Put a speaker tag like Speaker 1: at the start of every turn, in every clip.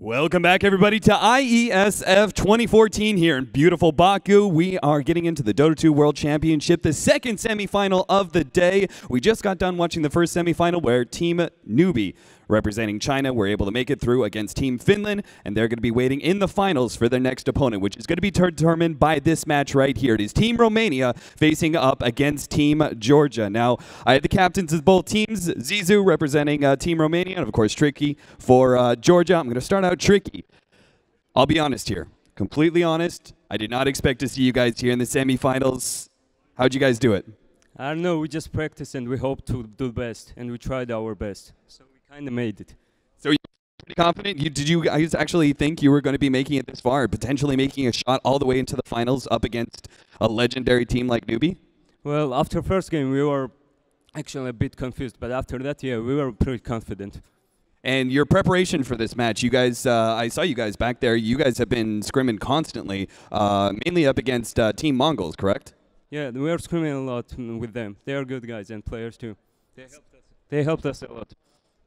Speaker 1: Welcome back, everybody, to IeSF 2014 here in beautiful Baku. We are getting into the DOTA2 World Championship, the second semifinal of the day. We just got done watching the first semifinal where Team Newbie, representing China, were able to make it through against Team Finland, and they're going to be waiting in the finals for their next opponent, which is going to be determined by this match right here. It is Team Romania facing up against Team Georgia. Now, I had the captains of both teams, Zizou representing Team Romania, and of course Tricky for Georgia. I'm going to start out Tricky. I'll be honest here, completely honest. I did not expect to see you guys here in the semifinals. How'd you guys do it?
Speaker 2: I don't know, we just practiced and we hope to do the best, and we tried our best. So we kind of made it.
Speaker 1: So you're pretty confident? Did you guys actually think you were going to be making it this far, potentially making a shot all the way into the finals up against a legendary team like Newbie?
Speaker 2: Well, after first game we were actually a bit confused, but after that, yeah, we were pretty confident.
Speaker 1: And your preparation for this match, you guys, I saw you guys back there. You guys have been scrimming constantly, mainly up against Team Mongols, correct?
Speaker 2: Yeah, we are scrimming a lot with them. They are good guys and players too. They helped us a lot.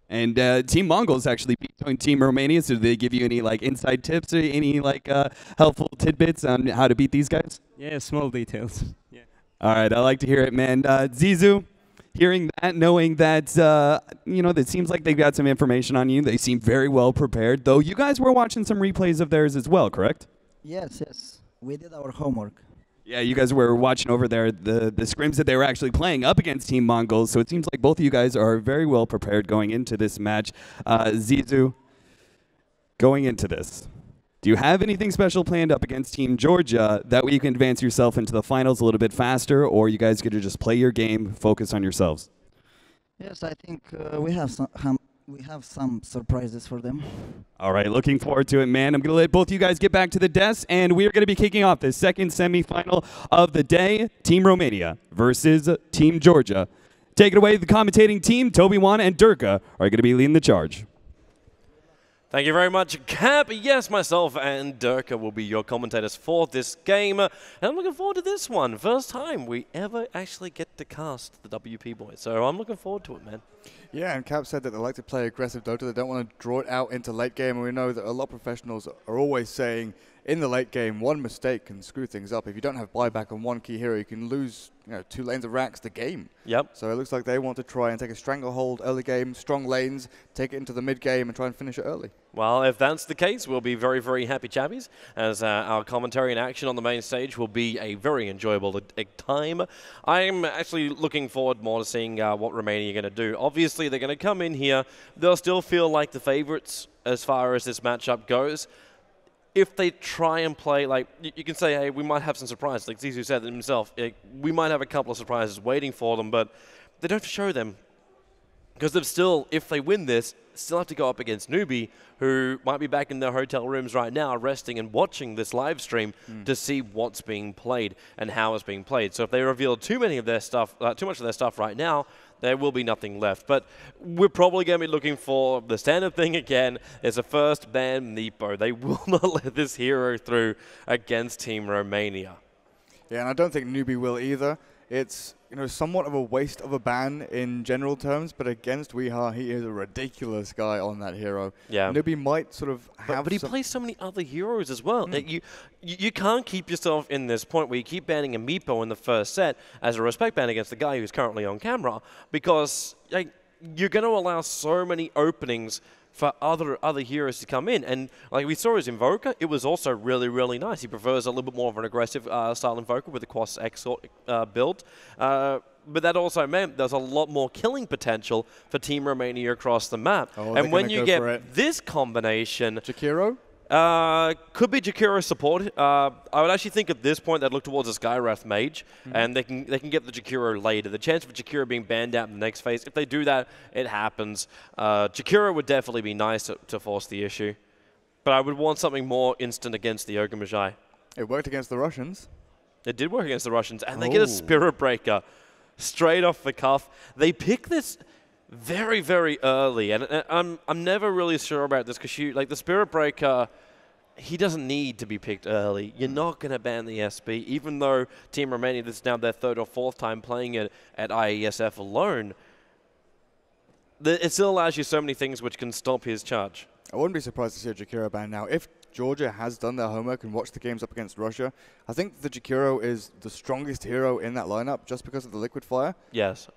Speaker 1: And Team Mongols actually beat Team Romania, so did they give you any like inside tips or any like helpful tidbits on how to beat these guys?
Speaker 2: Yeah, small details. Yeah.
Speaker 1: All right, I like to hear it, man. Zizou, hearing that, knowing that, you know, it seems like they've got some information on you. They seem very well prepared, though you guys were watching some replays of theirs as well, correct?
Speaker 3: Yes, yes. We did our homework.
Speaker 1: Yeah, you guys were watching over there the scrims that they were actually playing up against Team Mongols, so it seems like both of you guys are very well prepared going into this match. Zizou, going into this, do you have anything special planned up against Team Georgia? That way you can advance yourself into the finals a little bit faster, or you guys get to just play your game, focus on yourselves?
Speaker 3: Yes, I think we have some surprises for them.
Speaker 1: All right, looking forward to it, man. I'm going to let both you guys get back to the desk, and we are going to be kicking off the second semifinal of the day. Team Romania versus Team Georgia. Take it away, the commentating team, Toby1 and Durka, are going to be leading the charge.
Speaker 4: Thank you very much, Cap. Yes, myself and Durka will be your commentators for this game. And I'm looking forward to this one. First time we ever actually get to cast the WP boys. So I'm looking forward to it, man.
Speaker 5: Yeah, and Cap said that they like to play aggressive Dota. They don't want to draw it out into late game. And we know that a lot of professionals are always saying in the late game, one mistake can screw things up. If you don't have buyback on one key hero, you can lose 2 lanes of racks the game.
Speaker 4: Yep.
Speaker 5: So it looks like they want to try and take a stranglehold early game, strong lanes, take it into the mid game and try and finish it early.
Speaker 4: Well, if that's the case, we'll be very, very happy chappies, as our commentary and action on the main stage will be a very enjoyable time. I'm actually looking forward more to seeing what Romania are going to do. Obviously, they're going to come in here. They'll still feel like the favorites as far as this matchup goes. If they try and play, like, you can say, hey, we might have some surprises. Like Zizou said himself, we might have a couple of surprises waiting for them, but they don't have to show them. Because they've still, if they win this, still have to go up against Newbie, who might be back in their hotel rooms right now resting and watching this live stream to see what's being played and how it's being played. So if they reveal too much of their stuff right now, there will be nothing left. But we're probably going to be looking for the standard thing again. Is a first ban Nepo. They will not let this hero through against Team Romania.
Speaker 5: Yeah, and I don't think Newbie will either. It's somewhat of a waste of a ban in general terms, but against Weeha, he is a ridiculous guy on that hero.
Speaker 4: Yeah.
Speaker 5: Newbie might sort of have
Speaker 4: But he plays so many other heroes as well. You can't keep yourself in this point where you keep banning a Meepo in the first set as a respect ban against the guy who's currently on camera, because you're going to allow so many openings for other heroes to come in. And like we saw his Invoker, it was also really, really nice. He prefers a little bit more of an aggressive style Invoker with the Quas X build. But that also meant there's a lot more killing potential for Team Romania across the map.
Speaker 5: Oh,
Speaker 4: and when you get this combination...
Speaker 5: Jakiro?
Speaker 4: Could be Jakiro support. I would actually think at this point they'd look towards a Skywrath Mage, and they can get the Jakiro later. The chance of Jakiro being banned out in the next phase, if they do that, it happens. Jakiro would definitely be nice to force the issue, but I would want something more instant against the Ogre Magi.
Speaker 5: It worked against the Russians.
Speaker 4: It did work against the Russians, and they get a Spirit Breaker straight off the cuff. They pick this very, very early, and I'm never really sure about this because like the Spirit Breaker, he doesn't need to be picked early. You're not going to ban the SB, even though Team Romania, this is now their 3rd or 4th time playing it at IeSF alone. It still allows you so many things which can stop his charge.
Speaker 5: I wouldn't be surprised to see a Jakiro ban now. If Georgia has done their homework and watched the games up against Russia, I think the Jakiro is the strongest hero in that lineup just because of the liquid fire.
Speaker 4: Yes.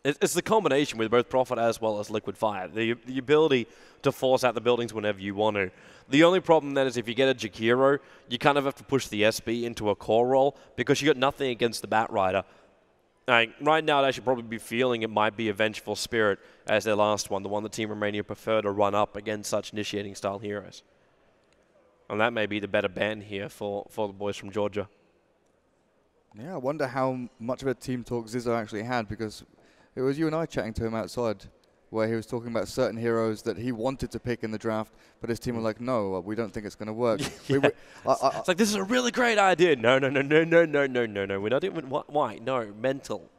Speaker 4: It's the combination with both Prophet as well as liquid fire. The ability to force out the buildings whenever you want to. The only problem then is if you get a Jakiro, you kind of have to push the SB into a core role because you got nothing against the Bat Rider. Right now, they should probably be feeling it might be a Vengeful Spirit as their last one, the one that Team Romania prefer to run up against such initiating style heroes. And that may be the better ban here for the boys from Georgia.
Speaker 5: Yeah, I wonder how much of a team talk Zizzo actually had, because it was you and I chatting to him outside where he was talking about certain heroes that he wanted to pick in the draft, but his team were like, no, we don't think it's going to work.
Speaker 4: Yeah. It's like, this is a really great idea. No. We're not even, why? No, mental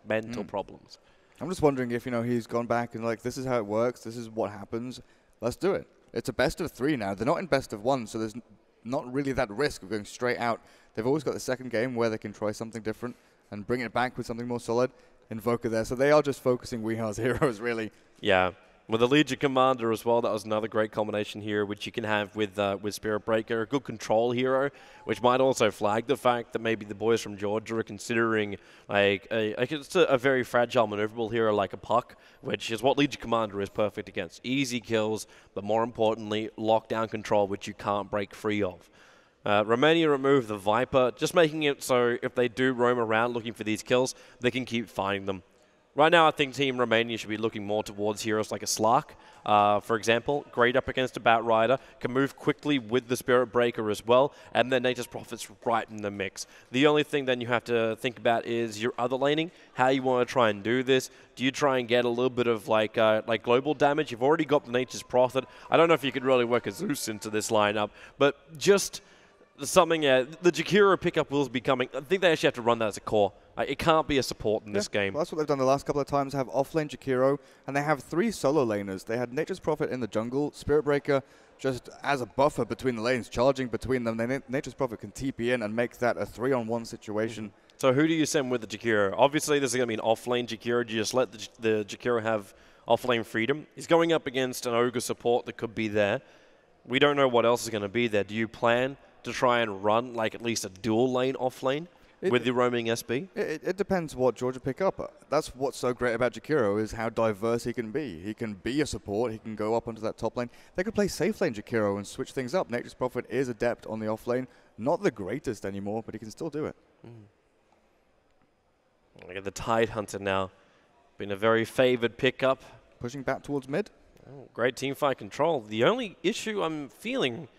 Speaker 4: problems.
Speaker 5: I'm just wondering if, he's gone back and like, this is how it works. This is what happens. Let's do it. It's a best of 3 now. They're not in best of 1, so there's not really that risk of going straight out. They've always got the second game where they can try something different and bring it back with something more solid. Invoker there. So they are just focusing Weehar's heroes, really.
Speaker 4: Yeah. With the Legion Commander as well, that was another great combination here, which you can have with Spirit Breaker, a good control hero, which might also flag the fact that maybe the boys from Georgia are considering it's a very fragile, maneuverable hero like a Puck, which is what Legion Commander is perfect against. Easy kills, but more importantly, lockdown control, which you can't break free of. Romania removed the Viper, just making it so if they do roam around looking for these kills, they can keep finding them. Right now, I think Team Romania should be looking more towards heroes like a Slark, for example. Great up against a Bat Rider, can move quickly with the Spirit Breaker as well, and then Nature's Prophet's right in the mix. The only thing then you have to think about is your other laning, how you want to try and do this. Do you try and get a little bit of like global damage? You've already got the Nature's Prophet. I don't know if you could really work a Zeus into this lineup, but just something, the Jakiro pickup will be coming. I think they actually have to run that as a core. It can't be a support in this game.
Speaker 5: Well, that's what they've done the last couple of times. They have offlane Jakiro, and they have 3 solo laners. They had Nature's Prophet in the jungle, Spirit Breaker just as a buffer between the lanes, charging between them. Then Nature's Prophet can TP in and make that a 3-on-1 situation.
Speaker 4: So who do you send with the Jakiro? Obviously, this is going to be an offlane Jakiro. Do you just let the Jakiro have offlane freedom? He's going up against an Ogre support that could be there. We don't know what else is going to be there. Do you plan to try and run like at least a dual lane offlane with the roaming SB?
Speaker 5: It depends what Georgia pick up. That's what's so great about Jakiro is how diverse he can be. He can be a support. He can go up onto that top lane. They could play safe lane Jakiro and switch things up. Nature's Prophet is adept on the off lane. Not the greatest anymore, but he can still do it.
Speaker 4: Look at the Tide Hunter now. Been a very favored pickup.
Speaker 5: Pushing back towards mid.
Speaker 4: Oh, great teamfight control. The only issue I'm feeling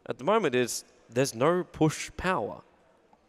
Speaker 4: at the moment is there's no push power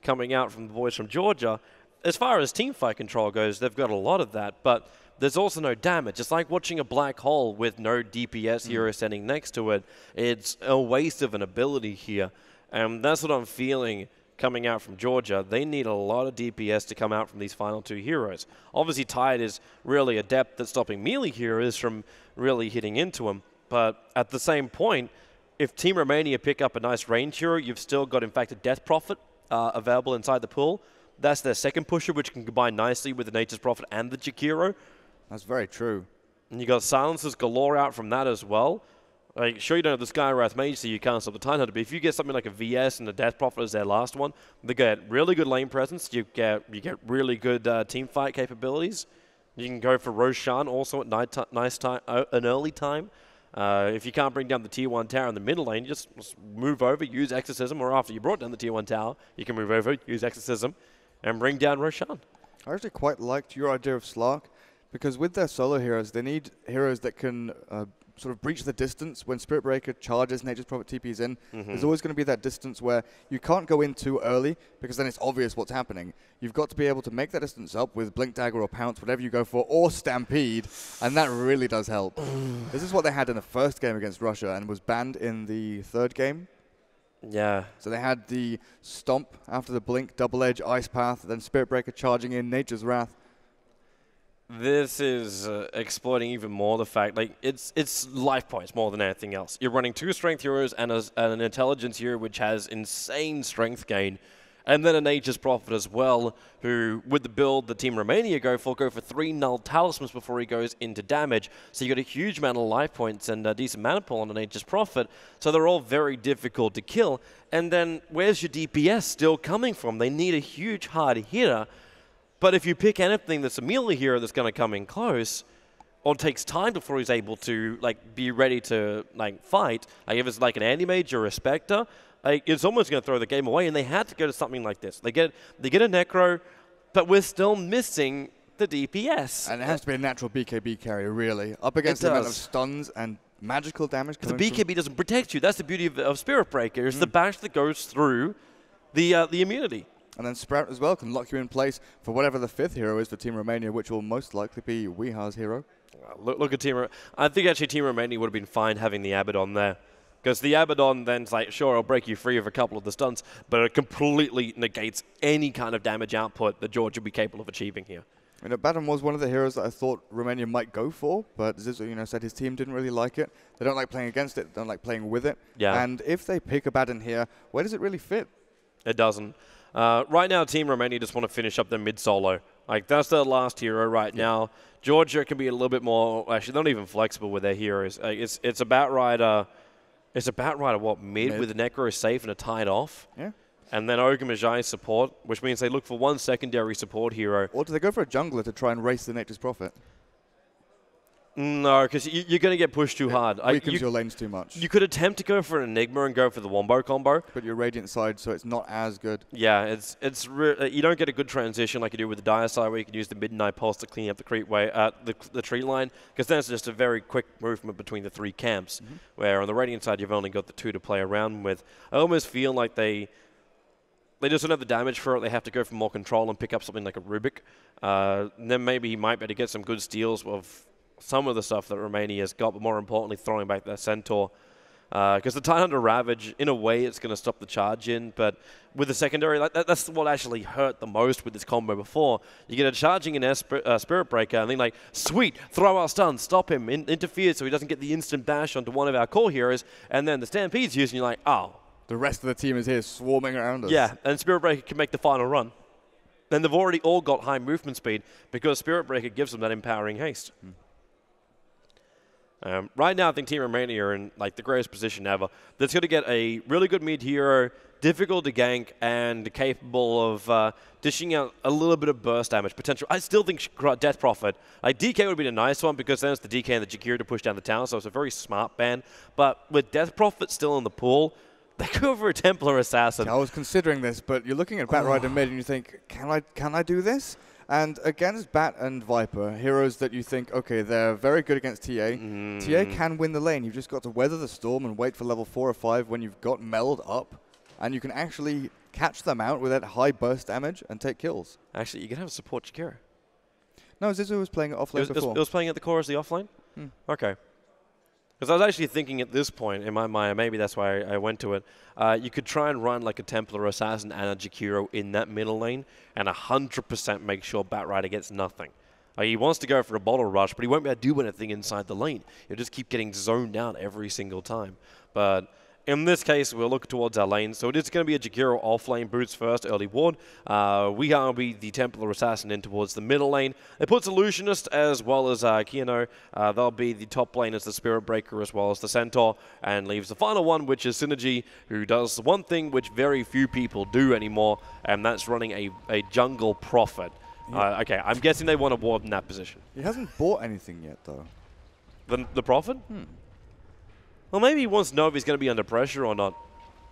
Speaker 4: coming out from the boys from Georgia. As far as teamfight control goes, they've got a lot of that, but there's also no damage. It's like watching a black hole with no DPS hero standing next to it. It's a waste of an ability here. And that's what I'm feeling coming out from Georgia. They need a lot of DPS to come out from these final 2 heroes. Obviously, Tide is really adept at stopping melee heroes from really hitting into him, but at the same point, if Team Romania pick up a nice range hero, you've still got, in fact, a Death Prophet available inside the pool. That's their second pusher, which can combine nicely with the Nature's Prophet and the Jakiro.
Speaker 5: That's very true.
Speaker 4: And you got silencers galore out from that as well. Like, sure, you don't have the Skywrath Mage, so you can't stop the Tide Hunter, but if you get something like a VS and the Death Prophet as their last one, they get really good lane presence. You get really good team fight capabilities. You can go for Roshan also at an early time. If you can't bring down the Tier 1 tower in the middle lane, just move over, use Exorcism, or after you brought down the Tier 1 tower, you can move over, use Exorcism, and bring down Roshan.
Speaker 5: I actually quite liked your idea of Slark, because with their solo heroes, they need heroes that can sort of breach the distance when Spirit Breaker charges Nature's Prophet TPs in. There's always going to be that distance where you can't go in too early because then it's obvious what's happening. You've got to be able to make that distance up with Blink Dagger or Pounce, whatever you go for, or Stampede, and that really does help. This is what they had in the first game against Russia and was banned in the 3rd game.
Speaker 4: Yeah.
Speaker 5: So they had the Stomp after the Blink, Double Edge, Ice Path, then Spirit Breaker charging in, Nature's Wrath.
Speaker 4: This is exploiting even more the fact, like, it's life points more than anything else. You're running 2 strength heroes and an intelligence hero which has insane strength gain, And then a Nature's Prophet as well, who, with the build that Team Romania go for 3 null talismans before he goes into damage. So you got a huge amount of life points and a decent mana pool on a Nature's Prophet. So they're all very difficult to kill. And then where's your DPS still coming from? They need a huge hard hitter. But if you pick anything that's a melee hero that's going to come in close, or it takes time before he's able to be ready to fight, if it's like an Anti-Mage or a Spectre, it's almost going to throw the game away, and they had to go to something like this. They get a Necro, but we're still missing the DPS.
Speaker 5: And it has to be a natural BKB carrier, really. Up against the amount of stuns and magical damage.
Speaker 4: The BKB doesn't protect you. That's the beauty of Spirit Breaker, is the bash that goes through the immunity.
Speaker 5: And then Sprout as well can lock you in place for whatever the 5th hero is for Team Romania, which will most likely be Weeha's hero.
Speaker 4: Look at Team Romania. I think actually Team Romania would have been fine having the Abaddon there. Because the Abaddon then's like, sure, I'll break you free of a couple of the stunts, but it completely negates any kind of damage output that George would be capable of achieving here.
Speaker 5: And Abaddon was one of the heroes that I thought Romania might go for, but Zizou, said his team didn't really like it. They don't like playing against it, they don't like playing with it.
Speaker 4: Yeah.
Speaker 5: And if they pick Abaddon here, where does it really fit?
Speaker 4: It doesn't. Right now, Team Romania just want to finish up their mid-solo. That's their last hero right now. Georgia can be a little bit more, actually, not even flexible with their heroes. It's about right. It's about right at what, mid with the Necro safe and a tied off.
Speaker 5: Yeah.
Speaker 4: And then Ogre support, which means they look for one secondary support hero.
Speaker 5: Or do they go for a jungler to try and race the Nature's Prophet?
Speaker 4: No, because you're going to get pushed too hard.
Speaker 5: Weakens your lanes too much.
Speaker 4: You could attempt to go for an Enigma and go for the Wombo combo.
Speaker 5: But you're Radiant side, so it's not as good.
Speaker 4: Yeah, you don't get a good transition like you do with the Dire side, where you can use the Midnight Pulse to clean up the creep way, the tree line, because then it's just a very quick movement between the 3 camps, where on the Radiant side you've only got the 2 to play around with. I almost feel like they just don't have the damage for it. They have to go for more control and pick up something like a Rubik. Then maybe he might be able to get some good steals of some of the stuff that Romania's got, but more importantly, throwing back their Centaur. Because the Tidehunter Ravage, in a way, it's going to stop the charge in, but with the secondary, that's what actually hurt the most with this combo before. You get a charging in Spirit Breaker, and then sweet, throw our stun, stop him, interfere so he doesn't get the instant dash onto one of our core heroes, and then the Stampede's used, and you're like, oh.
Speaker 5: The rest of the team is here swarming around us.
Speaker 4: Yeah, and Spirit Breaker can make the final run. Then they've already all got high movement speed, because Spirit Breaker gives them that empowering haste. Right now, I think Team Romania are in the greatest position ever. That's going to get a really good mid hero, difficult to gank, and capable of dishing out a little bit of burst damage potential. I still think Death Prophet, DK would be a nice one because then it's the DK and the Jakira to push down the tower, so it's a very smart ban. But with Death Prophet still in the pool, they go for a Templar Assassin.
Speaker 5: I was considering this, but you're looking at Bat Rider mid and you think, can I do this? And against Bat and Viper, heroes that you think, okay, they're very good against TA. TA can win the lane. You've just got to weather the storm and wait for level 4 or 5 when you've got Meld up. And you can actually catch them out with that high burst damage and take kills.
Speaker 4: Actually, you can have a support Jakira.
Speaker 5: No, Zizou was playing it offlane before.
Speaker 4: It was playing at the core as the offlane? Okay. Because I was actually thinking at this point, in my mind, maybe that's why I went to it, you could try and run like a Templar Assassin and a Jakiro in that middle lane and 100% make sure Bat Rider gets nothing. He wants to go for a bottle rush, but he won't be able to do anything inside the lane. He'll just keep getting zoned out every single time. But in this case, we'll look towards our lane. So it is going to be a Jakiro off-lane boots first, early ward. We are be the Templar Assassin in towards the middle lane. They put Illusionist as well as Kiano. They'll be the top lane as the Spirit Breaker as well as the Centaur. And leaves the final one, which is Synergy, who does one thing which very few people do anymore, and that's running a Jungle Prophet. Yeah. Okay, I'm guessing they want a ward in that position.
Speaker 5: He hasn't bought anything yet, though.
Speaker 4: The Prophet? Well, maybe he wants to know if he's going to be under pressure or not.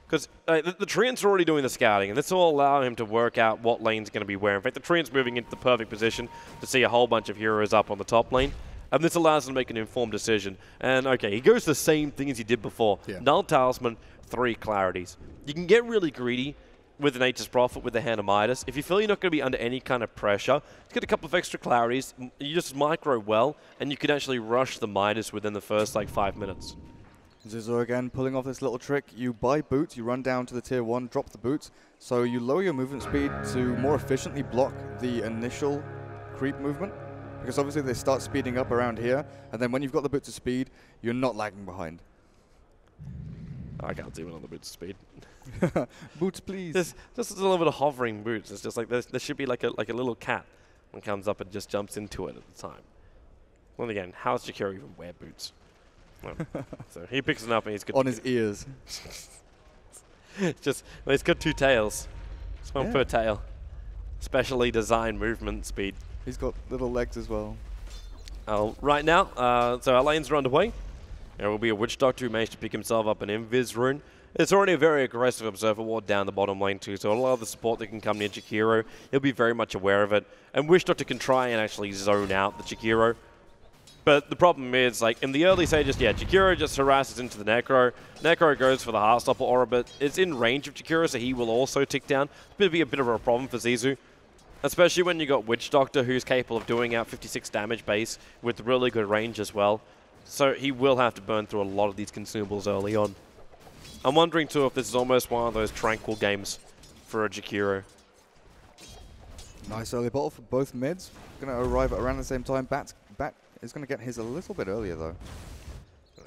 Speaker 4: Because the Treant's already doing the scouting, and this will allow him to work out what lane's going to be where. In fact, the Treant's moving into the perfect position to see a whole bunch of heroes up on the top lane. And this allows him to make an informed decision. And, okay, he goes the same thing as he did before. Yeah. Null Talisman, 3 Clarities. You can get really greedy with the Nature's Prophet, with the Hand of Midas. If you feel you're not going to be under any kind of pressure, get a couple of extra Clarities. You just micro well, and you can actually rush the Midas within the first, 5 minutes.
Speaker 5: Zizou again pulling off this little trick. You buy boots, you run down to the tier 1, drop the boots, so you lower your movement speed to more efficiently block the initial creep movement, because obviously they start speeding up around here, and then when you've got the boots of speed, you're not lagging behind.
Speaker 4: I can't see one on the boots speed.
Speaker 5: Boots, please.
Speaker 4: There's just a little bit of hovering boots. It's just like there should be like a little cat and comes up and just jumps into it at the time. Well, again, how does Jakiro even wear boots? Well, so he picks it up and he's good.
Speaker 5: On his ears.
Speaker 4: Just, well, he's got 2 tails. It's one per tail. Specially designed movement speed.
Speaker 5: He's got little legs as well.
Speaker 4: Right now, so our lanes are underway. There will be a Witch Doctor who managed to pick himself up an Invis rune. It's already a very aggressive Observer Ward down the bottom lane too, so a lot of the support that can come near Jakiro, he'll be very much aware of it. And Witch Doctor can try and actually zone out the Jakiro. But the problem is, like, in the early stages, yeah, Jakiro just harasses into the Necro. Necro goes for the Heartstopper aura, but it's in range of Jakiro, so he will also tick down. It's going to be a bit of a problem for Zizou. Especially when you got Witch Doctor, who's capable of doing out 56 damage base with really good range as well. So he will have to burn through a lot of these consumables early on. I'm wondering too if this is almost one of those tranquil games for a Jakiro.
Speaker 5: Nice early bottle for both mids. Going to arrive at around the same time. Bat is going to get his a little bit earlier though.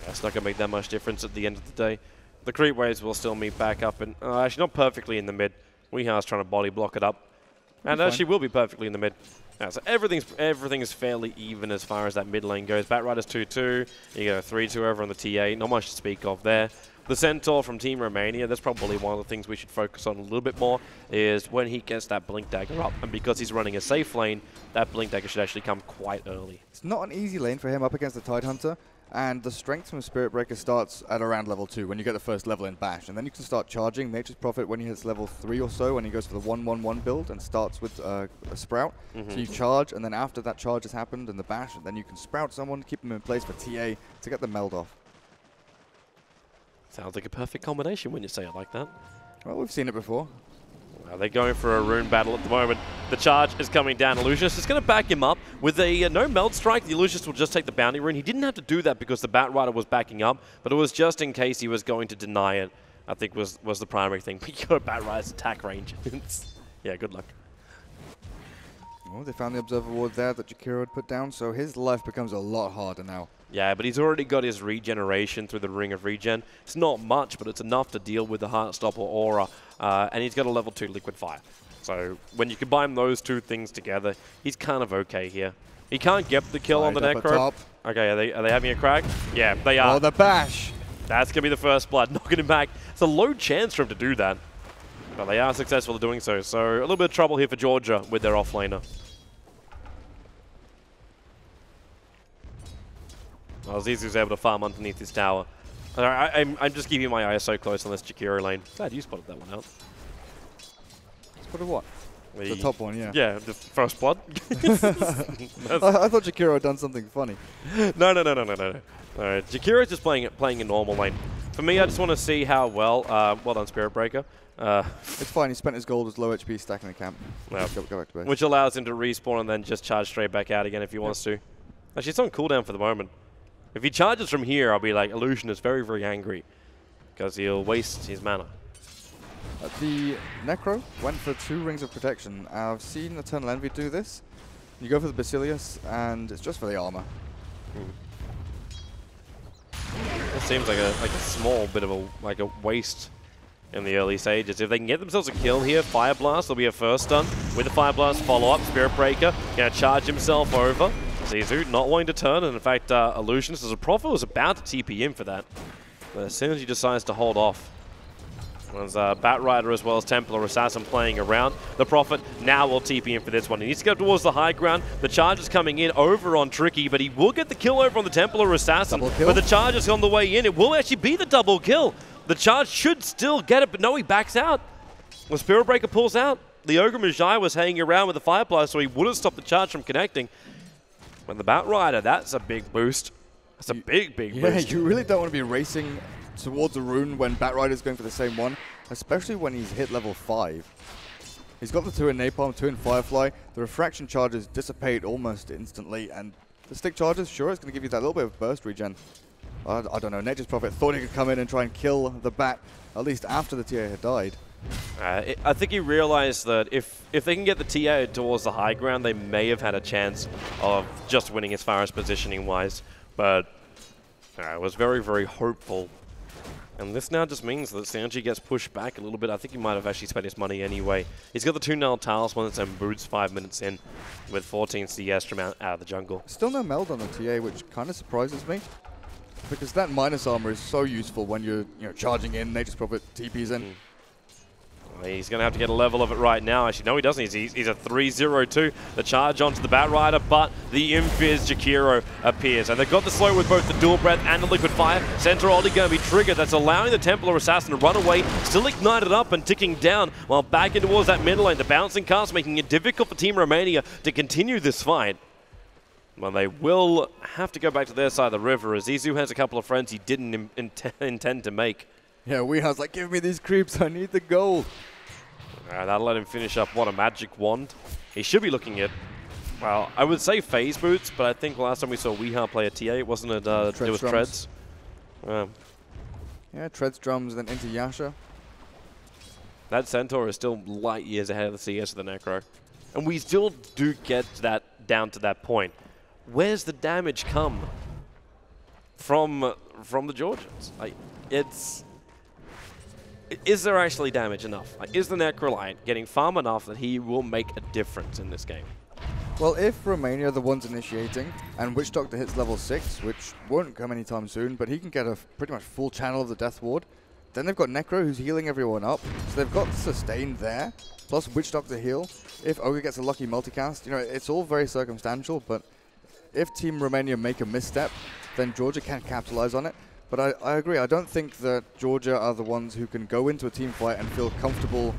Speaker 4: That's not going to make that much difference at the end of the day. The creep waves will still meet back up, and actually not perfectly in the mid. Weehar's trying to body block it up, and she will be perfectly in the mid. Yeah, so everything is fairly even as far as that mid lane goes. Batrider's 2-2. You go 3-2 over on the TA. Not much to speak of there. The Centaur from Team Romania, that's probably one of the things we should focus on a little bit more, is when he gets that Blink Dagger up. And because he's running a safe lane, that Blink Dagger should actually come quite early.
Speaker 5: It's not an easy lane for him up against the Tidehunter. And the strength from Spirit Breaker starts at around level 2 when you get the first level in Bash. And then you can start charging Nature's Prophet when he hits level 3 or so, when he goes for the 1-1-1 build and starts with a Sprout. So you charge, and then after that charge has happened in the Bash, then you can Sprout someone, keep them in place for TA to get the meld off.
Speaker 4: Sounds like a perfect combination when you say it like that.
Speaker 5: Well, we've seen it before.
Speaker 4: Well, they're going for a rune battle at the moment. The charge is coming down. Illusionist is going to back him up. With a no meld strike, the Illusionist will just take the bounty rune. He didn't have to do that because the Batrider was backing up, but it was just in case he was going to deny it, I think was the primary thing. But you got Batrider's attack range. Yeah, good luck.
Speaker 5: Well, they found the Observer Ward there that Jakiro had put down, so his life becomes a lot harder now.
Speaker 4: Yeah, but he's already got his regeneration through the Ring of Regen. It's not much, but it's enough to deal with the Heartstopper aura, and he's got a level 2 Liquid Fire. So when you combine those two things together, he's kind of okay here. He can't get the kill on the Necro. Okay, are they having a crack? Yeah, they are.
Speaker 5: Oh, the bash!
Speaker 4: That's going to be the first blood, knocking him back. It's a low chance for him to do that, but they are successful at doing so. So a little bit of trouble here for Georgia with their offlaner. Well, Zizou's able to farm underneath his tower. I'm just keeping my ISO close on this Jakiro lane. Glad you spotted that one out.
Speaker 5: Spotted what? The top one, yeah.
Speaker 4: Yeah, the first blood.
Speaker 5: I thought Jakiro had done something funny.
Speaker 4: No. Jakiro's just playing a normal lane. For me, I just want to see how well done, Spirit Breaker.
Speaker 5: It's fine, he spent his gold as low HP stacking the camp.
Speaker 4: Yeah.
Speaker 5: Go back to base.
Speaker 4: Which allows him to respawn and then just charge straight back out again if he wants to. Actually, it's on cooldown for the moment. If he charges from here, I'll be like, Illusion is very, very angry because he'll waste his mana.
Speaker 5: The Necro went for 2 Rings of Protection. I've seen Eternal Envy do this. You go for the Basilius, and it's just for the armor.
Speaker 4: It seems like a small bit of a waste in the early stages. If they can get themselves a kill here, Fire Blast will be a first stun. With the Fire Blast follow-up, Spirit Breaker gonna charge himself over. Zizou not wanting to turn, and in fact, Illusionist as a Prophet was about to TP in for that. But as soon as he decides to hold off, there's Batrider as well as Templar Assassin playing around. The Prophet now will TP in for this one. He needs to go towards the high ground. The charge is coming in over on Tricky, but he will get the kill over on the Templar Assassin. But the charge is on the way in. It will actually be the double kill. The charge should still get it, but no, he backs out. The Spirit Breaker pulls out. The Ogre Magi was hanging around with the Firefly, so he would have stopped the charge from connecting. When the Batrider, that's a big boost. That's a big boost.
Speaker 5: Yeah, you really don't want to be racing towards a rune when Batrider's going for the same one, especially when he's hit level 5. He's got the 2 in Napalm, 2 in Firefly. The refraction charges dissipate almost instantly, and the stick charges, sure, it's going to give you that little bit of burst regen. I don't know, Nature's Prophet thought he could come in and try and kill the Bat, at least after the TA had died.
Speaker 4: I think he realized that if they can get the TA towards the high ground, they may have had a chance of just winning as far as positioning-wise. But I was very, very hopeful And this now just means that Sanji gets pushed back a little bit. I think he might have actually spent his money anyway. He's got the 2 null talismans and boots 5 minutes in with 14 CS from out of the jungle.
Speaker 5: Still no meld on the TA, which kind of surprises me. Because that minus armor is so useful when you're charging in, Nature's Prophet TPs in.
Speaker 4: He's going to have to get a level of it right now. Actually, no, he doesn't. He's a 3-0-2. The charge onto the Bat Rider, but the Impiz Jakiro appears. And they've got the slow with both the Dual Breath and the Liquid Fire. Center ulti going to be triggered. That's allowing the Templar Assassin to run away, still ignited up and ticking down, while back in towards that middle lane. The bouncing cast making it difficult for Team Romania to continue this fight. Well, they will have to go back to their side of the river, as Izu has a couple of friends he didn't intend to make.
Speaker 5: Yeah, Weeha's like, give me these creeps, I need the gold.
Speaker 4: That'll let him finish up, what, a magic wand? He should be looking at, well, I would say phase boots, but I think last time we saw Weeha play a TA, wasn't it? It was Treads.
Speaker 5: Yeah, Treads, drums, then into Yasha.
Speaker 4: That Centaur is still light years ahead of the CS of the Necro. And we still do get that down to that point. Where's the damage come from the Georgians? Like, is there actually damage enough? Like, is the Necrolite getting farm enough that he will make a difference in this game?
Speaker 5: Well, if Romania are the ones initiating, and Witch Doctor hits level 6, which won't come anytime soon, but he can get a pretty much full channel of the Death Ward, then they've got Necro who's healing everyone up, so they've got Sustain there, plus Witch Doctor heal. If Ogre gets a lucky multicast, it's all very circumstantial, but if Team Romania make a misstep, then Georgia can capitalize on it. But I agree, I don't think that Georgia are the ones who can go into a team fight and feel comfortable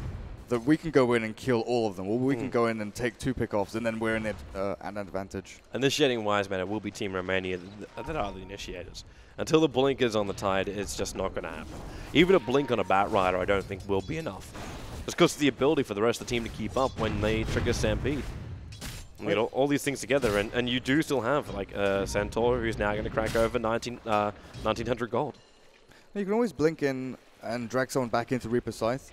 Speaker 5: that we can go in and kill all of them, or we can go in and take 2 pickoffs, and then we're in an advantage.
Speaker 4: Initiating-wise, man, it will be Team Romania that are the initiators. Until the blink is on the tide, it's just not going to happen. Even a blink on a Bat Rider, I don't think will be enough. Just because of the ability for the rest of the team to keep up when they trigger Stampede. I mean, all these things together, and you do still have like Centaur, who's now going to crack over 1900 gold.
Speaker 5: You can always blink in and drag someone back into Reaper Scythe.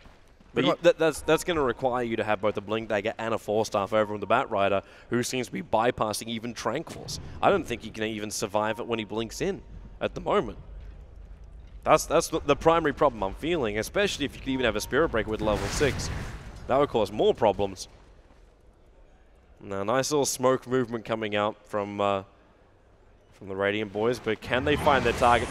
Speaker 4: But that's going to require you to have both a Blink Dagger and a Force Staff over on the Bat Rider, who seems to be bypassing even Tranquils. I don't think he can even survive it when he blinks in at the moment. That's the primary problem I'm feeling, especially if you could even have a Spirit Breaker with level 6. That would cause more problems. Now, nice little smoke movement coming out from the Radiant boys, but can they find their target?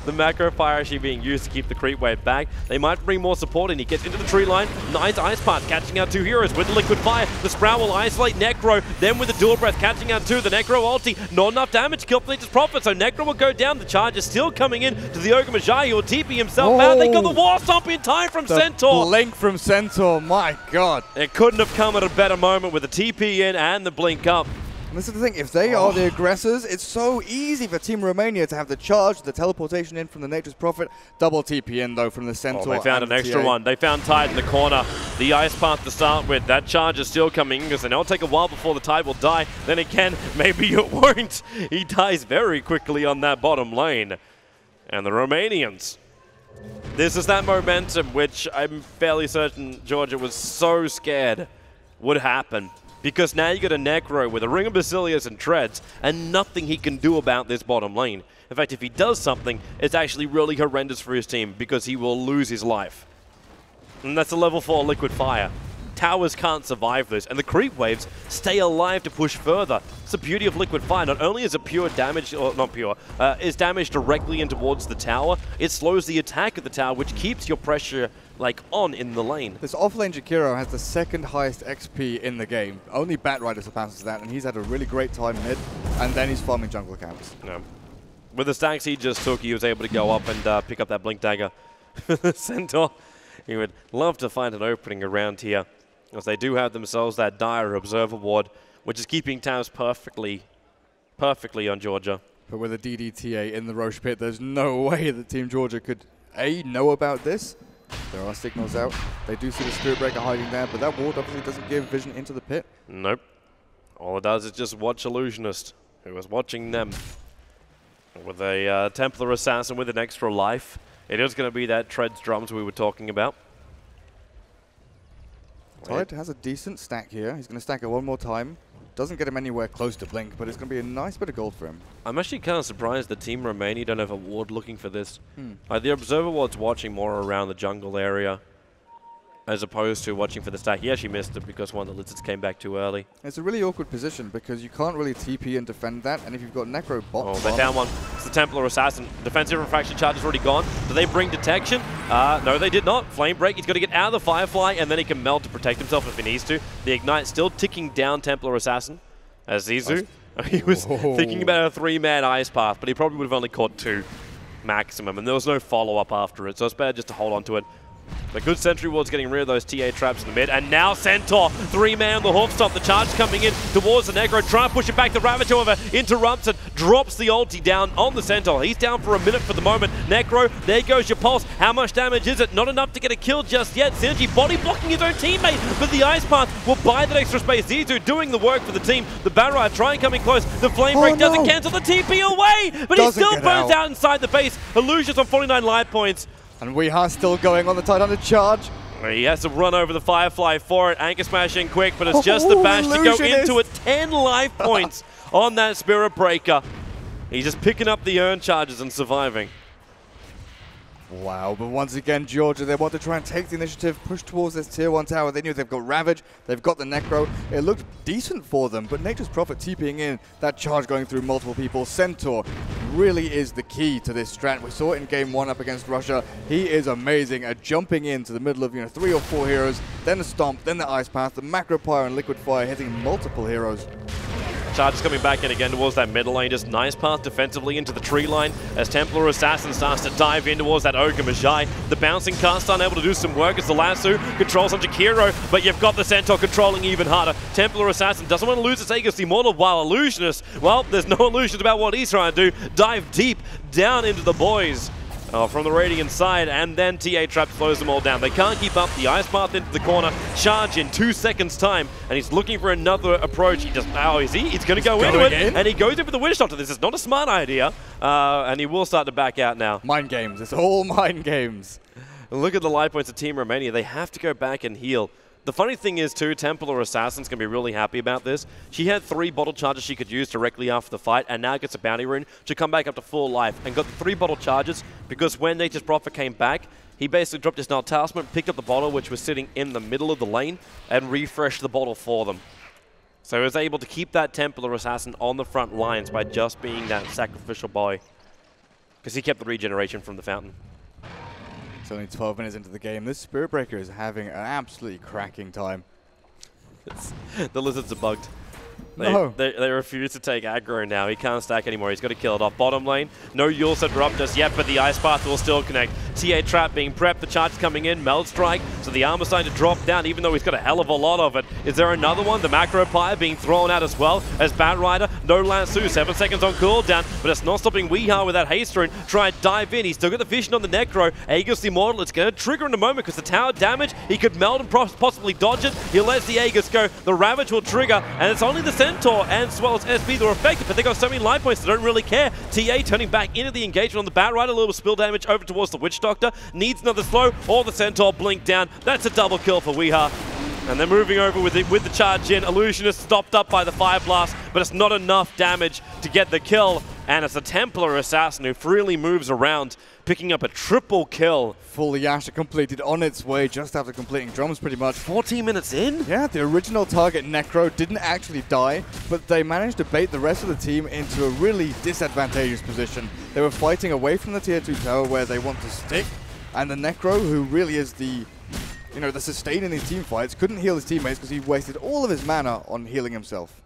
Speaker 4: The macro fire actually being used to keep the creep wave back. They might bring more support in. He gets into the tree line. Nice Ice Path catching out 2 heroes with the Liquid Fire. The Sprout will isolate Necro, then with the Dual Breath catching out 2. The Necro ulti, not enough damage to kill Nature's Prophet, so Necro will go down. The charge is still coming in to the Ogre Magi, who will TP himself out. They got the War Stomp in time from Centaur.
Speaker 5: Blink from Centaur, my god.
Speaker 4: It couldn't have come at a better moment with the TP in and the blink up.
Speaker 5: And this is the thing, if they are the aggressors, it's so easy for Team Romania to have the charge, the teleportation in from the Nature's Prophet, double TP in though from the Centaur.
Speaker 4: They found an extra one. They found Tide in the corner. The Ice Path to start with. That charge is still coming because it'll take a while before the Tide will die. Then again, maybe it won't. He dies very quickly on that bottom lane. And the Romanians. This is that momentum which I'm fairly certain Georgia was so scared would happen. Because now you got a Necro with a Ring of Basilius and Treads, and nothing he can do about this bottom lane. In fact, if he does something, it's actually really horrendous for his team, because he will lose his life. And that's a level 4 Liquid Fire. Towers can't survive this, and the creep waves stay alive to push further. It's the beauty of Liquid Fire. Not only is it pure damage, or not pure, is damage directly in towards the tower, it slows the attack of the tower, which keeps your pressure like on in the lane.
Speaker 5: This offlane Jakiro has the second highest XP in the game. Only Bat Rider surpasses that, and he's had a really great time mid, and then he's farming jungle camps.
Speaker 4: Yeah. With the stacks he just took, he was able to go up and pick up that Blink Dagger. Centaur, he would love to find an opening around here, as they do have themselves that Dire Observer Ward, which is keeping tabs perfectly on Georgia.
Speaker 5: But with a DDTA in the Roche pit, there's no way that Team Georgia could, A, know about this. There are signals out. They do see the Spirit Breaker hiding there, but that ward obviously doesn't give vision into the pit.
Speaker 4: Nope. All it does is just watch Illusionist, who was watching them. With a Templar Assassin with an extra life, it is going to be that Treads drums we were talking about.
Speaker 5: Tide has a decent stack here. He's going to stack it one more time. Doesn't get him anywhere close to Blink, but it's going to be a nice bit of gold for him.
Speaker 4: I'm actually kind of surprised that Team Romania don't have a ward looking for this. The Observer ward's watching more around the jungle area as opposed to watching for the stack. He actually missed it because one of the lizards came back too early.
Speaker 5: It's a really awkward position because you can't really TP and defend that, and if you've got Necro bot...
Speaker 4: Oh, they found one. It's the Templar Assassin. Defensive refraction charge is already gone. Do they bring detection? No, they did not. Flame break. He's got to get out of the Firefly, and then he can melt to protect himself if he needs to. The Ignite still ticking down Templar Assassin. As Zizou, he was thinking about a 3-man Ice Path, but he probably would have only caught 2 maximum, and there was no follow-up after it, so it's better just to hold on to it. The good Sentry Ward's getting rid of those TA traps in the mid, and now Centaur, 3-man on the hoof stop. The charge coming in towards the Necro, trying to push it back. The Ravage, however, interrupts and drops the ulti down on the Centaur. He's down for a minute for the moment. Necro, there goes your pulse. How much damage is it? Not enough to get a kill just yet. Synergy body blocking his own teammate, but the Ice Path will buy that extra space. Zizou doing the work for the team. The Barrage trying coming close. The Flame Break doesn't cancel the TP away, but he still burns out inside the base. Illusions on 49 life points.
Speaker 5: And we are still going on the Titanic charge.
Speaker 4: He has to run over the Firefly for it. Anchor smashing quick, but it's just the bash to go into it. 10 life points on that Spirit Breaker. He's just picking up the urn charges and surviving.
Speaker 5: Wow, but once again, Georgia, they want to try and take the initiative, push towards this tier 1 tower. They knew they've got Ravage, they've got the Necro. It looked decent for them, but Nature's Prophet TPing in, that charge going through multiple people. Centaur really is the key to this strat. We saw it in game 1 up against Russia. He is amazing at jumping into the middle of 3 or 4 heroes, then the Stomp, then the Ice Path, the Macro Pyre and Liquid Fire hitting multiple heroes.
Speaker 4: Charge is coming back in again towards that middle lane. Just nice path defensively into the tree line as Templar Assassin starts to dive in towards that Ogre Magi. The bouncing cast unable to do some work as the Lasso controls on Jakiro, but you've got the Centaur controlling even harder. Templar Assassin doesn't want to lose its Aegis Immortal, while Illusionist, well, there's no illusions about what he's trying to do. Dive deep down into the boys. From the Radiant side, and then TA Trap slows them all down. They can't keep up. The Ice Path into the corner, charge in 2 seconds time, and he's looking for another approach. He just, he's going to go into it, and he goes in for the Witch Doctor. This is not a smart idea, and he will start to back out now.
Speaker 5: Mind games. It's all mind games.
Speaker 4: Look at the life points of Team Romania. They have to go back and heal. The funny thing is, too, Templar Assassin's going to be really happy about this. She had 3 bottle charges she could use directly after the fight, and now gets a bounty rune to come back up to full life, and got the 3 bottle charges because when Nature's Prophet came back, he basically dropped his Null Talisman, picked up the bottle, which was sitting in the middle of the lane, and refreshed the bottle for them. So he was able to keep that Templar Assassin on the front lines by just being that sacrificial boy, because he kept the regeneration from the fountain.
Speaker 5: It's only 12 minutes into the game. This Spirit Breaker is having an absolutely cracking time.
Speaker 4: The lizards are bugged. They refuse to take aggro now. He can't stack anymore. He's got to kill it off. Bottom lane, no Yule Scepter up just yet, but the Ice Path will still connect. TA Trap being prepped. The charge coming in. Meld Strike. So the armor starting to drop down, even though he's got a hell of a lot of it. Is there another one? The Macro Pyre being thrown out as well as Bat Rider. No Lasso. 7 seconds on cooldown, but it's not stopping Weehaw with that haste rune. Try and dive in. He's still got the vision on the Necro. Aegis Immortal. It's going to trigger in a moment because the tower damage. He could meld and possibly dodge it. He lets the Aegis go. The Ravage will trigger, and it's only the Centaur and as well as SB that are affected, but they got so many life points they don't really care. TA turning back into the engagement on the Bat Rider, a little spill damage over towards the Witch Doctor, needs another slow, or the Centaur blink down. That's a double kill for Weehaw. And they're moving over with the charge in. Illusionist stopped up by the Fire Blast, but it's not enough damage to get the kill. And it's a Templar Assassin who freely moves around, picking up a triple kill.
Speaker 5: Full Yasha completed on its way just after completing drums pretty much.
Speaker 4: 14 minutes in?
Speaker 5: Yeah, the original target Necro didn't actually die, but they managed to bait the rest of the team into a really disadvantageous position. They were fighting away from the tier 2 tower where they want to stick, and the Necro, who really is the sustain in these team fights, couldn't heal his teammates because he wasted all of his mana on healing himself.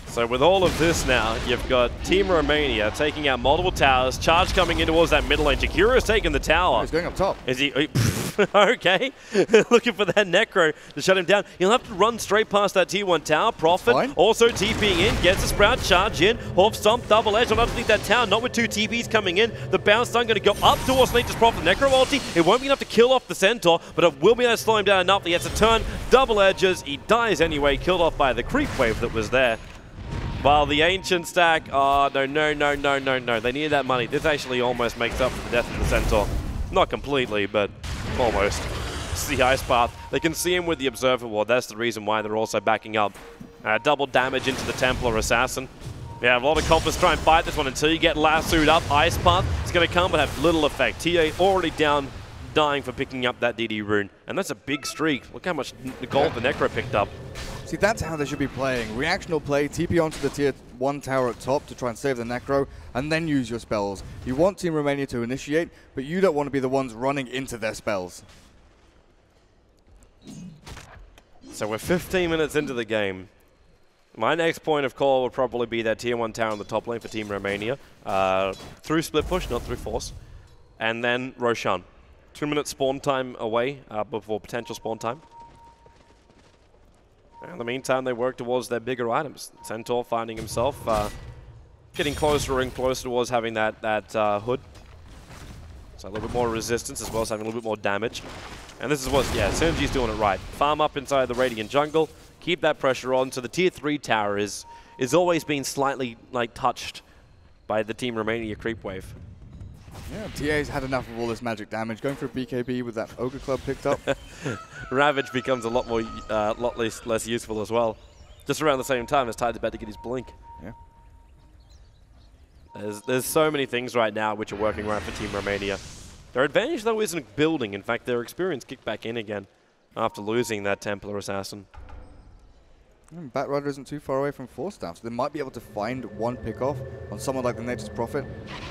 Speaker 4: So with all of this now, you've got Team Romania taking out multiple towers, charge coming in towards that middle lane. Jakiro's taking the tower.
Speaker 5: He's going up top.
Speaker 4: Is he? Okay. Looking for that Necro to shut him down. He'll have to run straight past that T1 tower. Prophet also TPing in, gets a Sprout charge in. Hoof Stomp, double edge on underneath that tower, not with 2 TPs coming in. The bounce stun going to go up towards Nature's Prophet. Necro ulti, it won't be enough to kill off the Centaur, but it will be able to slow him down enough. He has to turn, double edges. He dies anyway, killed off by the creep wave that was there. While the Ancient stack, no. They needed that money. This actually almost makes up for the death of the Centaur. Not completely, but almost. It's the Ice Path. They can see him with the Observer Ward. That's the reason why they're also backing up. Double damage into the Templar Assassin. Yeah, a lot of confidence try and fight this one until you get lassoed up. Ice Path is going to come but have little effect. TA already down, dying for picking up that DD rune. And that's a big streak. Look how much gold the Necro picked up.
Speaker 5: See, that's how they should be playing. Reactional play, TP onto the tier 1 tower at top to try and save the Necro, and then use your spells. You want Team Romania to initiate, but you don't want to be the ones running into their spells.
Speaker 4: So we're 15 minutes into the game. My next point of call would probably be that tier 1 tower on the top lane for Team Romania. Through split push, not through force. And then Roshan. 2 minutes spawn time away before potential spawn time. In the meantime, they work towards their bigger items. Centaur finding himself getting closer and closer towards having that hood. So a little bit more resistance as well as having a little bit more damage. And this is what, yeah, Synergy's doing it right. Farm up inside the Radiant jungle, keep that pressure on. So the tier 3 tower is always being slightly like touched by the Team Romania creep wave.
Speaker 5: Yeah, TA's had enough of all this magic damage. Going for a BKB with that Ogre Club picked up.
Speaker 4: Ravage becomes a lot more, lot less useful as well. Just around the same time as Tide's about to get his blink.
Speaker 5: Yeah.
Speaker 4: There's so many things right now which are working right for Team Romania. Their advantage though isn't building. In fact, their experience kicked back in again after losing that Templar Assassin.
Speaker 5: Batrider isn't too far away from Force Staff, so they might be able to find one pick-off on someone like the Nature's Prophet,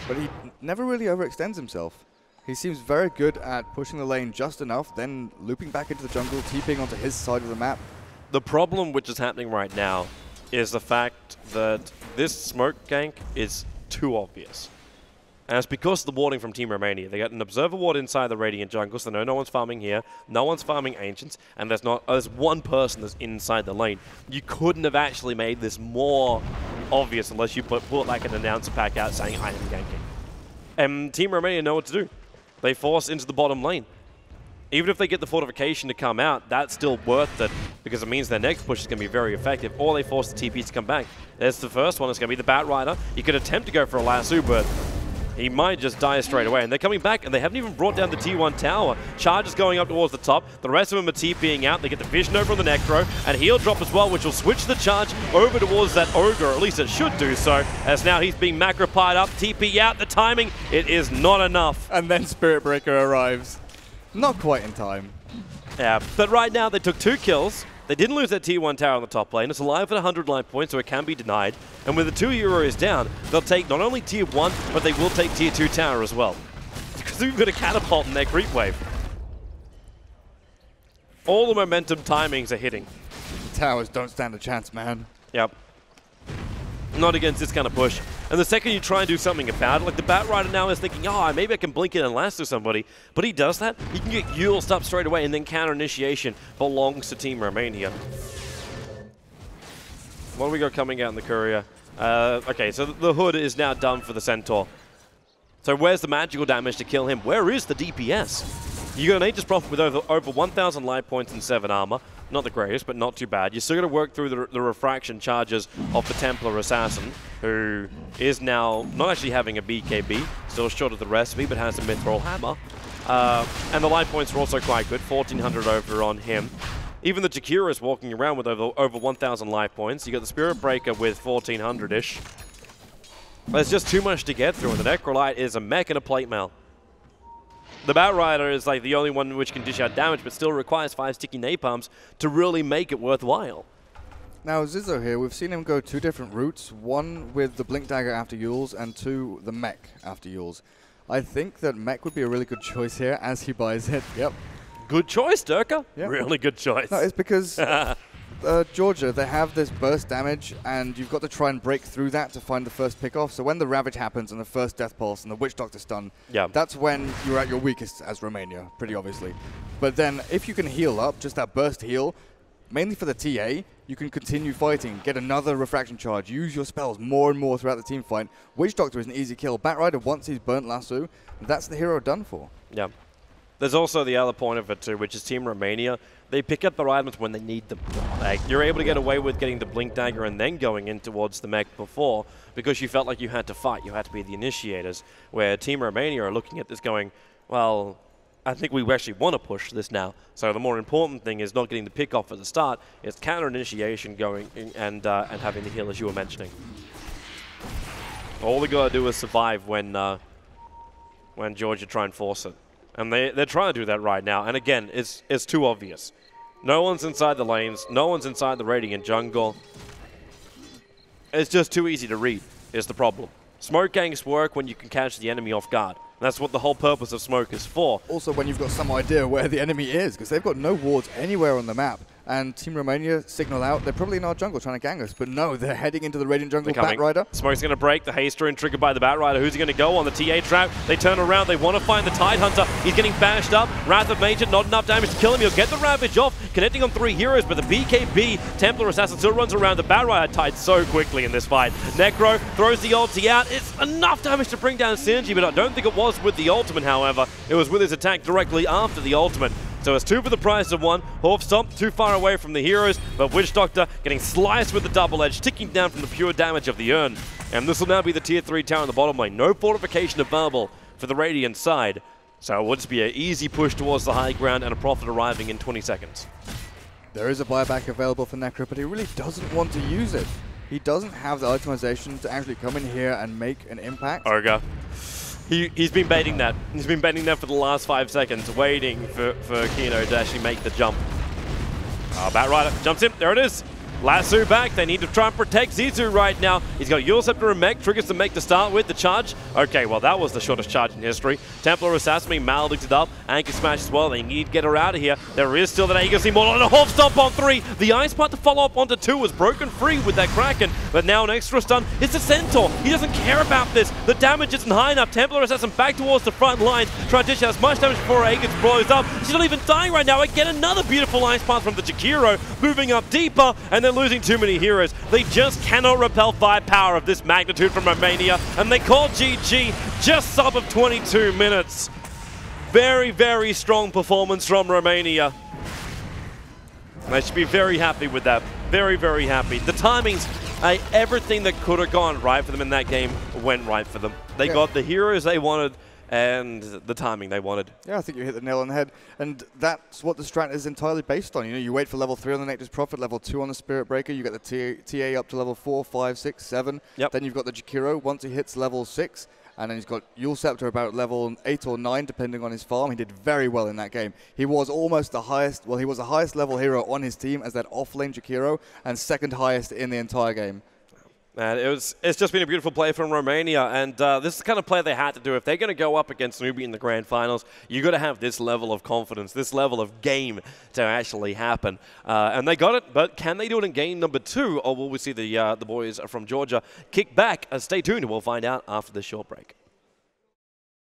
Speaker 5: but he never really overextends himself. He seems very good at pushing the lane just enough, then looping back into the jungle, TPing onto his side of the map.
Speaker 4: The problem which is happening right now is the fact that this smoke gank is too obvious. And it's because of the warding from Team Romania. They got an Observer Ward inside the Radiant jungle, so no one's farming here, no one's farming Ancients, and there's one person that's inside the lane. You couldn't have actually made this more obvious unless you put like an announcer pack out saying, I am ganking. And Team Romania know what to do. They force into the bottom lane. Even if they get the fortification to come out, that's still worth it because it means their next push is going to be very effective, or they force the TPs to come back. There's the first one. It's going to be the Batrider. You could attempt to go for a lasso, but he might just die straight away. And they're coming back, and they haven't even brought down the T1 tower. Charge is going up towards the top. The rest of them are TPing out. They get the vision over on the Necro, and he'll drop as well, which will switch the charge over towards that Ogre, or at least it should do so, as now he's being macro-pied up. TP out, the timing, it is not enough.
Speaker 5: And then Spirit Breaker arrives. Not quite in time.
Speaker 4: Yeah, but right now they took 2 kills. They didn't lose that T1 tower on the top lane. It's alive at 100 life points, so it can be denied. And with the 2 heroes down, they'll take not only tier 1, but they will take tier 2 tower as well. Because we've got a catapult in their creep wave. All the momentum timings are hitting.
Speaker 5: The towers don't stand a chance, man.
Speaker 4: Yep. Not against this kind of push. And the second you try and do something about it, like the Batrider now is thinking, oh, maybe I can blink in and lasso somebody. But he does that, he can get Yuled up straight away, and then counter initiation belongs to Team Romania. What do we got coming out in the courier? Okay, so the hood is now done for the Centaur. So where's the magical damage to kill him? Where is the DPS? You got an Aegis Prophet with over 1,000 life points and 7 armor. Not the greatest, but not too bad. You're still going to work through the refraction charges of the Templar Assassin, who is now not actually having a BKB, still short of the recipe, but has a Mithril Hammer. And the life points are also quite good, 1,400 over on him. Even the Jakira is walking around with over 1,000 life points. You got the Spirit Breaker with 1,400-ish. There's just too much to get through, and the Necrolite is a mech and a plate mail. The Batrider is like the only one which can dish out damage, but still requires 5 sticky napalms to really make it worthwhile.
Speaker 5: Now, Zizzo here, we've seen him go 2 different routes. 1 with the Blink Dagger after Yules, and 2 the mech after Yules. I think that mech would be a really good choice here as he buys it. Yep.
Speaker 4: Good choice, Durka.
Speaker 5: Yep.
Speaker 4: Really good choice.
Speaker 5: No, it's because Georgia, they have this burst damage, and you've got to try and break through that to find the first pick-off. So when the Ravage happens and the first Death Pulse and the Witch Doctor stun, that's when you're at your weakest as Romania, pretty obviously. But then if you can heal up, just that burst heal, mainly for the TA, you can continue fighting, get another refraction charge, use your spells more and more throughout the team fight. Witch Doctor is an easy kill. Batrider, once he's burnt lasso, that's the hero done for.
Speaker 4: Yeah. There's also the other point of it too, which is Team Romania. They pick up their items when they need them. Like, you're able to get away with getting the Blink Dagger and then going in towards the mech before because you felt like you had to fight. You had to be the initiators. Where Team Romania are looking at this going, well, I think we actually want to push this now. So the more important thing is not getting the pick off at the start. It's counter initiation going and having the heal, as you were mentioning. All they gotta do is survive when Georgia try and force it, and they're trying to do that right now. And again, it's too obvious. No one's inside the lanes. No one's inside the Radiant jungle. It's just too easy to read. Is the problem. Smoke gangs work when you can catch the enemy off guard. That's what the whole purpose of smoke is for.
Speaker 5: Also when you've got some idea where the enemy is, because they've got no wards anywhere on the map. And Team Romania signal out, they're probably in our jungle trying to gang us, but no, they're heading into the Radiant jungle. Batrider.
Speaker 4: Smoke's going to break, the haste rune triggered by the Batrider. Who's he going to go on? The TA trap. They turn around, they want to find the Tidehunter. He's getting bashed up. Wrath of Major, not enough damage to kill him. He'll get the Ravage off, connecting on 3 heroes, but the BKB Templar Assassin still runs around. The Batrider tied so quickly in this fight. Necro throws the ulti out. It's enough damage to bring down Synergy, but I don't think it was with the ultimate, however. It was with his attack directly after the ultimate. So it's 2 for the price of 1. Horf stomped too far away from the heroes, but Witch Doctor getting sliced with the double edge, ticking down from the pure damage of the urn. And this will now be the tier 3 tower in the bottom lane. No fortification available for the Radiant side. So it will just be an easy push towards the high ground and a Prophet arriving in 20 seconds.
Speaker 5: There is a buyback available for Necro, but he really doesn't want to use it. He doesn't have the itemization to actually come in here and make an impact.
Speaker 4: Ogre. He's been baiting that. He's been baiting that for the last 5 seconds, waiting for Kino to actually make the jump. Batrider jumps in. There it is. Lasso back. They need to try and protect Zizou right now. He's got Eul Scepter and Mech. Triggers the Mech to start with. The charge. Okay, well, that was the shortest charge in history. Templar Assassin being maledicted up. Anchor Smash as well. They need to get her out of here. There is still that Aegis Immortal and a Horf Stomp on 3. The Ice Part to follow up onto 2 was broken free with that Kraken. But now an extra stun. It's a Centaur. He doesn't care about this. The damage isn't high enough. Templar Assassin back towards the front lines. Trying to dish out as much damage before Aegis blows up. She's not even dying right now. Again, another beautiful Ice Path from the Jakiro. Moving up deeper, and they're losing too many heroes. They just cannot repel firepower of this magnitude from Romania, and they call GG just sub of 22 minutes. Very, very strong performance from Romania. They should be very happy with that. Very, very happy. The timings, everything that could have gone right for them in that game went right for them. They got the heroes they wanted and the timing they wanted.
Speaker 5: Yeah, I think you hit the nail on the head. And that's what the strat is entirely based on. You know, you wait for level 3 on the Nectar's Prophet, level 2 on the Spirit Breaker, you get the TA up to level 4, 5, 6, 7.
Speaker 4: Yep.
Speaker 5: Then you've got the Jakiro once he hits level 6. And then he's got Eul Scepter about level 8 or 9, depending on his farm. He did very well in that game. He was almost the highest, well, he was the highest level hero on his team as that off-lane Jakiro, and second highest in the entire game.
Speaker 4: And it's just been a beautiful play from Romania, and this is the kind of play they had to do. If they're going to go up against Newbie in the grand finals, you got to have this level of confidence, this level of game to actually happen. And they got it, but can they do it in game number 2, or will we see the boys from Georgia kick back? Stay tuned, and we'll find out after this short break.